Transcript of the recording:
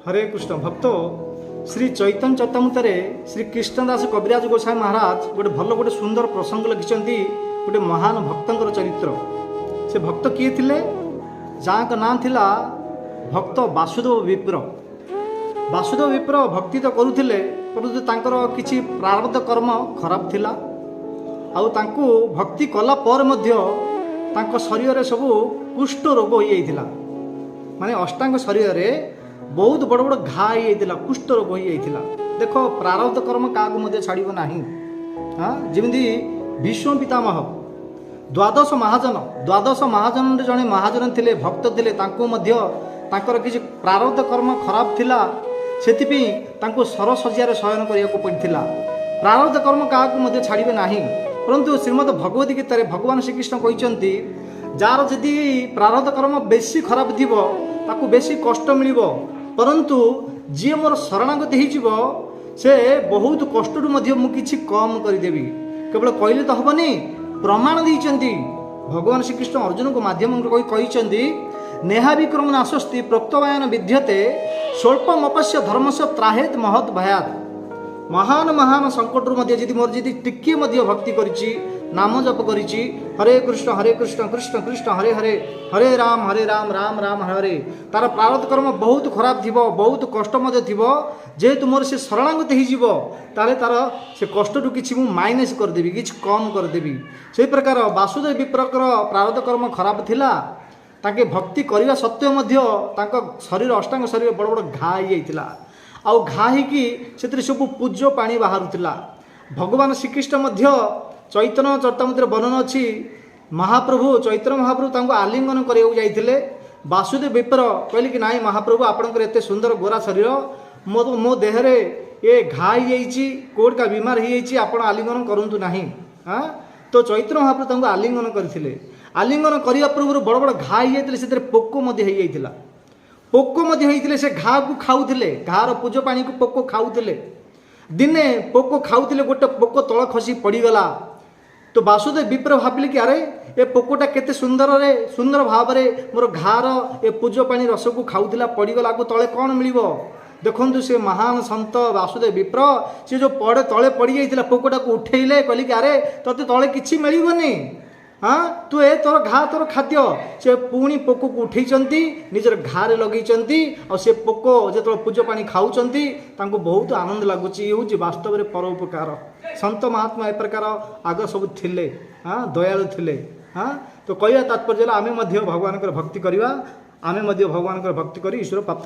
हरे कृष्ण भक्त श्री चैतन्य चैतामृतरे श्री कृष्णदास कविराज गोसाई महाराज गोटे भल गोटे सुंदर प्रसंग लिखिं गोटे महान भक्तर चरित्र। से भक्त किए थिले जहाँ का नाम थिला भक्त वासुदेव विप्र। वासुदेव विप्र भक्ति तो करुले परंतु तांकर किछि प्रारब्ध कर्म खराब थिला आउ तांको भक्ति कला पर मध्य तांको शरीर रे सबु कुष्ठ रोग हो जाइथिला। माने अष्टांग शरीर रे बहुत बड़ बड़ घा हो कुष्ठ रोग हो जाइथिला। देखो प्रारब्ध कर्म काको मध्य छाड़िबो नाही। हाँ जेमिति भीष्म पितामह द्वादश महाजन जड़े महाजन थिले भक्त थिले तांको मध्य तांकर किछि प्रारब्ध कर्म खराब थिला सेतिपि तांको सरसज्जार शयन करिया पड़िथिला। प्रारब्ध कर्म काको मध्य छाड़िबे नाही परंतु श्रीमद भगवत गीता रे भगवान श्रीकृष्ण कहिसंती जार जदि प्रारब्ध कर्म बेसी खराब थिबो ताकू बेसी कष्ट मिलिबो परंतु जी मोर शरणागत हो से बहुत कष्ट मु किछि कम करदेवी। केवल कहले तो हेनी प्रमाण देइचंती भगवान श्रीकृष्ण अर्जुन को माध्यम कही नेहा विक्रम नाशस्ति प्रोक्तवायन विद्यते स्वल्पमपस्य धर्मस्य त्राहेत महत भयात। महान महान संकट जदि मोर जी टिके भक्ति करिछि नाम जप करिछि हरे कृष्ण कृष्ण कृष्ण हरे हरे हरे राम राम राम हरे हरे तार प्रारब्ध कर्म बहुत खराब थिबो बहुत कष्ट मध्य थिबो जेहेतु मोर से शरणागत हो ताले तार से कष्ट रु किछि मु माइनस कर देबी किछि कम कर देबी। से प्रकार वासुदेव विप्रकर प्रारब्ध कर्म खराब थिला ताके भक्ति करिवा सत्य मध्य तांको शरीर अष्टांग शरीर बड़ बड़ घा हो जाइतिला आउ घा हिकी से सब पूज्य पानी बाहरुला। भगवान श्रीकृष्ण मध्य चैतन्य चरितामृत वर्णन अच्छी महाप्रभु चैतन्य महाप्रभु तांको आलिंगन करने जाइए वासुदेव विप्र कहले कि नाई महाप्रभु आपणकर एत सुंदर गोरा शरीर मो देहरे ये घा हो कोड का बीमार हो आप आलिंगन करूँ ना। हाँ तो चैतन्य महाप्रभु तांको आलिंगन करते आलिंगन करने पूर्व बड़ बड़ घा हो जाते पोक पोक होते से घा को खाऊले घार पूज पानी को पोक खाऊले दिने पोक खाऊले गोटे पोक तल खसी पड़गला तो वासुदेव विप्र भाविले कि अरे ए पोकटा केते सुंदर भाव में मोर घार ए पूज पानी रस को खाऊला पड़गला को तले कौन मिल देखु से महान संत वासुदेव विप्र सी जो पड़े तले पड़ जाता पोकटा को उठेले कहले कि अरे तते तले किछि मिलबनी। हाँ तू ए तोर घा तोर खाद्य से पुणी पोक को उठे निजर घारे लगे और से पोक जो पूज पानी खाऊंटी बहुत आनंद लगुच ये हूँ वास्तव में परोपकार। संत महात्मा ए प्रकार आग सब थिले। हाँ दयालु थिले। हाँ तो कहवा तात्पर्य आमे भगवान भक्ति करवा आमे भगवान भक्ति कर ईश्वर प्राप्त